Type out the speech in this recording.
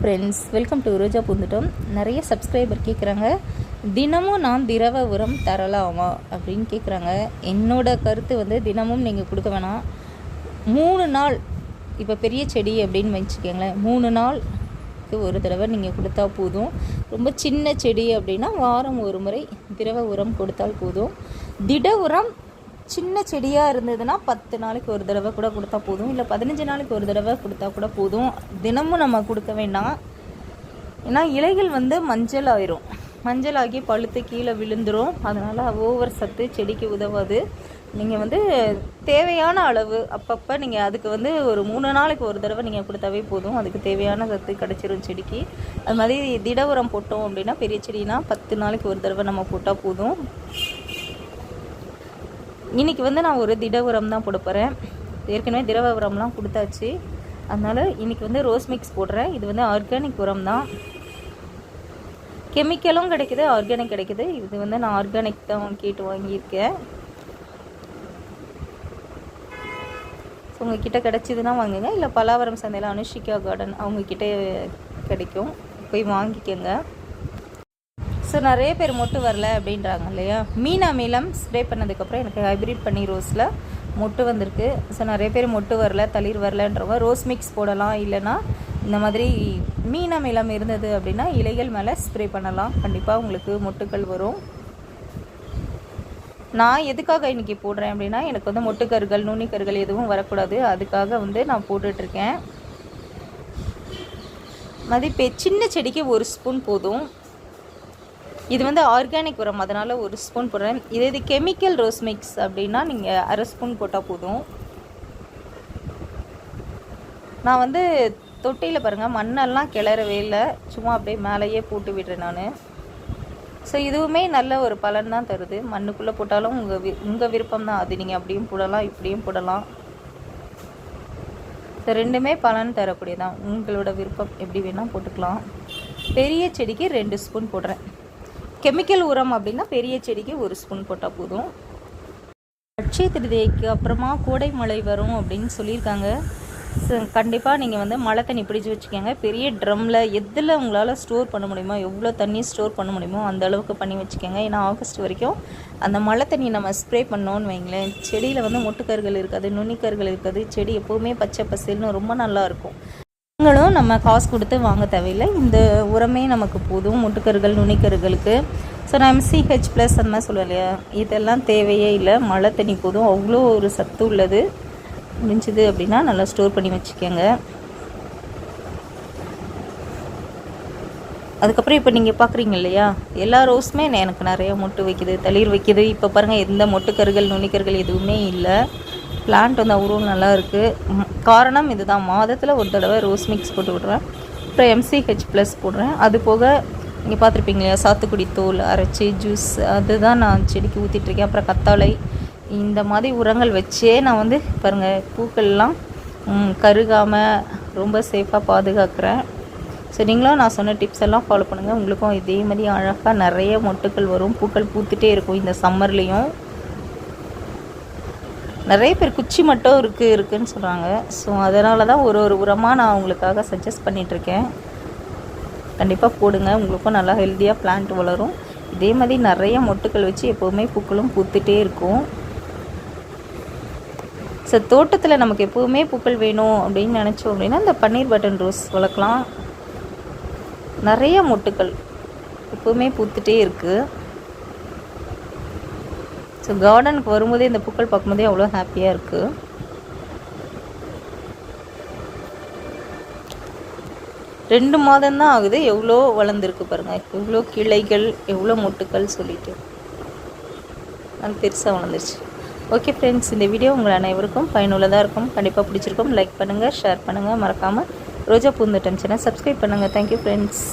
Friends, welcome to ரோஜா பூந்துட்டோம். நிறைய subscriber கேட்குறாங்க, தினமும் நான் திரவ உரம் தரலாமா அப்படின்னு கேட்குறாங்க. என்னோட கருத்து வந்து தினமும் நீங்கள் கொடுக்க வேணாம். 3 நாள், இப்போ பெரிய செடி அப்படின்னு வச்சுக்கோங்களேன், 3 நாளுக்கு ஒரு தடவை நீங்கள் கொடுத்தா போதும். ரொம்ப சின்ன செடி அப்படின்னா வாரம் ஒரு முறை திரவ உரம் கொடுத்தால் போதும். திட உரம் சின்ன செடியாக இருந்ததுன்னா 10 நாளைக்கு ஒரு தடவை கூட கொடுத்தா போதும், இல்லை 15 நாளைக்கு ஒரு தடவை கொடுத்தா கூட போதும். தினமும் நம்ம கொடுக்க வேண்டாம். ஏன்னா இலைகள் வந்து மஞ்சள் ஆயிரும், மஞ்சள் ஆகி பழுத்து கீழே விழுந்துடும். அதனால் ஓவர் சத்து செடிக்கு உதவாது. நீங்கள் வந்து தேவையான அளவு அப்பப்போ நீங்கள் அதுக்கு வந்து ஒரு 3 நாளைக்கு ஒரு தடவை நீங்கள் கொடுத்தாவே போதும். அதுக்கு தேவையான சத்து கிடச்சிரும் செடிக்கு. அது மாதிரி திட உரம் போட்டோம் அப்படின்னா பெரிய செடினா 10 நாளைக்கு ஒரு தடவை நம்ம போட்டால் போதும். இன்றைக்கி வந்து நான் ஒரு திட உரம் தான் போட போகிறேன். ஏற்கனவே திரவ உரம்லாம் கொடுத்தாச்சு. அதனால் இன்றைக்கி வந்து ரோஸ் மிக்ஸ் போடுறேன். இது வந்து ஆர்கானிக் உரம் தான். கெமிக்கலும் கிடைக்குது, ஆர்கானிக் கிடைக்குது. இது வந்து நான் ஆர்கானிக் தான் கேட்டு வாங்கியிருக்கேன். ஸோ உங்கள்கிட்ட கிடச்சிதுன்னா வாங்குங்க, இல்லை பலாவரம் சந்தையில் அனுஷிகா கார்டன் அவங்கக்கிட்ட கிடைக்கும், போய் வாங்கிக்கோங்க. ஸோ நிறைய பேர் மொட்டு வரல அப்படின்றாங்க இல்லையா. மீன் அமிலம் ஸ்ப்ரே பண்ணதுக்கப்புறம் எனக்கு ஹைப்ரிட் பண்ணி ரோஸில் மொட்டு வந்திருக்கு. ஸோ நிறைய பேர் மொட்டு வரல, தளிர் வரலன்றவங்க ரோஸ் மிக்ஸ் போடலாம். இல்லைனா இந்த மாதிரி மீன் அமிலம் இருந்தது அப்படின்னா இலைகள் மேலே ஸ்ப்ரே பண்ணலாம். கண்டிப்பாக உங்களுக்கு மொட்டுக்கள் வரும். நான் எதுக்காக இன்றைக்கி போடுறேன் அப்படின்னா, எனக்கு வந்து மொட்டுக்கருகள் நுனிக்கருகள் எதுவும் வரக்கூடாது. அதுக்காக வந்து நான் போட்டுட்ருக்கேன். சின்ன செடிக்கு 1 ஸ்பூன் போதும். இது வந்து ஆர்கானிக் உரம், அதனால் 1 ஸ்பூன் போடுறேன். இது கெமிக்கல் ரோஸ் மிக்ஸ் அப்படின்னா நீங்கள் அரை ஸ்பூன் போட்டால் போதும். நான் வந்து தொட்டியில் பாருங்கள், மண்ணெல்லாம் கிளறவே இல்லை, சும்மா அப்படியே மேலேயே போட்டு விடுறேன் நான். ஸோ இதுவுமே நல்ல ஒரு பலன் தான் தருது. மண்ணுக்குள்ளே போட்டாலும் உங்கள் விருப்பம் தான் அது. நீங்கள் அப்படியும் போடலாம், இப்படியும் போடலாம். ஸோ ரெண்டுமே பலன் தரக்கூடியதான். உங்களோட விருப்பம், எப்படி வேணால் போட்டுக்கலாம். பெரிய செடிக்கு 2 ஸ்பூன் போடுறேன். கெமிக்கல் உரம் அப்படின்னா பெரிய செடிக்கு 1 ஸ்பூன் போட்டால் போதும். அட்சய திருதிக்கு அப்புறமா கோடை மழை வரும் அப்படின்னு சொல்லியிருக்காங்க. கண்டிப்பாக நீங்கள் வந்து மழை தண்ணி பிடிச்சி வச்சுக்கோங்க. பெரிய ட்ரம்மில் எதில் உங்களால் ஸ்டோர் பண்ண முடியுமோ, எவ்வளோ தண்ணி ஸ்டோர் பண்ண முடியுமோ அந்த அளவுக்கு பண்ணி வச்சுக்கோங்க. ஏன்னா ஆகஸ்ட் வரைக்கும் அந்த மழை தண்ணி நம்ம ஸ்ப்ரே பண்ணோன்னு வைங்களேன், செடியில் வந்து மொட்டுக்கருகள் இருக்காது, நுனிக்கருகள் இருக்காது. செடி எப்போவுமே பச்சை பசேல்னு ரொம்ப நல்லாயிருக்கும். நீங்களும் நம்ம காசு கொடுத்து வாங்க தேவையில்லை. இந்த உரமே நமக்கு போதும் மொட்டுக்கருகள் நுனிக்கருகளுக்கு. ஸோ நான் MCH+ அந்த மாதிரி சொல்லுவேன் இல்லையா, இதெல்லாம் தேவையே இல்லை. மழை தண்ணி போதும், அவ்வளோ ஒரு சத்து உள்ளது. முடிஞ்சது அப்படின்னா நல்லா ஸ்டோர் பண்ணி வச்சுக்கோங்க. அதுக்கப்புறம் இப்போ நீங்கள் பார்க்குறீங்க இல்லையா, எல்லா ரோஸுமே எனக்கு நிறையா மொட்டு வைக்கிது, தளிர் வைக்கிது. இப்போ பாருங்கள், எந்த மொட்டுக்கருகள் நுனிக்கருகள் எதுவுமே இல்லை. பிளான்ட் வந்து அவ்வளோ நல்லா இருக்குது. காரணம் இதுதான், மாதத்தில் ஒரு தடவை ரோஸ் மிக்ஸ் போட்டு விட்றேன். அப்புறம் MCH+ போடுறேன். அது போக நீங்கள் பார்த்துருப்பீங்க இல்லையா, சாத்துக்குடி தோல் அரைச்சி ஜூஸ், அதுதான் நான் செடிக்கு ஊற்றிட்டுருக்கேன். அப்புறம் கத்தாழை, இந்த மாதிரி உரங்கள் வச்சே நான் வந்து பாருங்கள் பூக்கள்லாம் கருகாமல் ரொம்ப சேஃபாக பாதுகாக்கிறேன். ஸோ நீங்களும் நான் சொன்ன டிப்ஸ் எல்லாம் ஃபாலோ பண்ணுங்கள். உங்களுக்கும் இதே மாதிரி அழகாக நிறைய மொட்டுக்கள் வரும், பூக்கள் பூத்துட்டே இருக்கும். இந்த சம்மர்லேயும் நிறைய பேர் குச்சி மட்டும் இருக்குதுன்னு சொல்கிறாங்க. ஸோ அதனால தான் ஒரு உரமாக நான் உங்களுக்காக சஜஸ்ட் பண்ணிகிட்ருக்கேன். கண்டிப்பாக போடுங்க, உங்களுக்கும் நல்லா ஹெல்த்தியாக பிளான்ட் வளரும். இதே மாதிரி நிறைய மொட்டுக்கள் வச்சு எப்போவுமே பூக்களும் பூத்துட்டே இருக்கும். ஸோ தோட்டத்தில் நமக்கு எப்போவுமே பூக்கள் வேணும் அப்படின்னு நினச்சோம் அப்படின்னா இந்த பன்னீர் பட்டன் ரோஸ் வளர்க்கலாம். நிறைய மொட்டுக்கள் எப்போவுமே பூத்துட்டே இருக்குது. ஸோ கார்டனுக்கு வரும்போதே இந்த பூக்கள் பார்க்கும்போதே அவ்வளோ ஹாப்பியாக இருக்குது. ரெண்டு மாதம்தான் ஆகுது, எவ்வளோ வளர்ந்துருக்கு பாருங்கள், எவ்வளோ கிளைகள், எவ்வளோ மொட்டுக்கள் சொல்லிட்டு அது பெருசாக வளர்ந்துருச்சு. ஓகே ஃப்ரெண்ட்ஸ், இந்த வீடியோ உங்கள் அனைவருக்கும் பயனுள்ளதாக இருக்கும். கண்டிப்பாக பிடிச்சிருக்கும். லைக் பண்ணுங்கள், ஷேர் பண்ணுங்கள். மறக்காமல் ரோஜா பூந்தோட்டம் சேனல் சப்ஸ்கிரைப் பண்ணுங்கள். Thank you friends.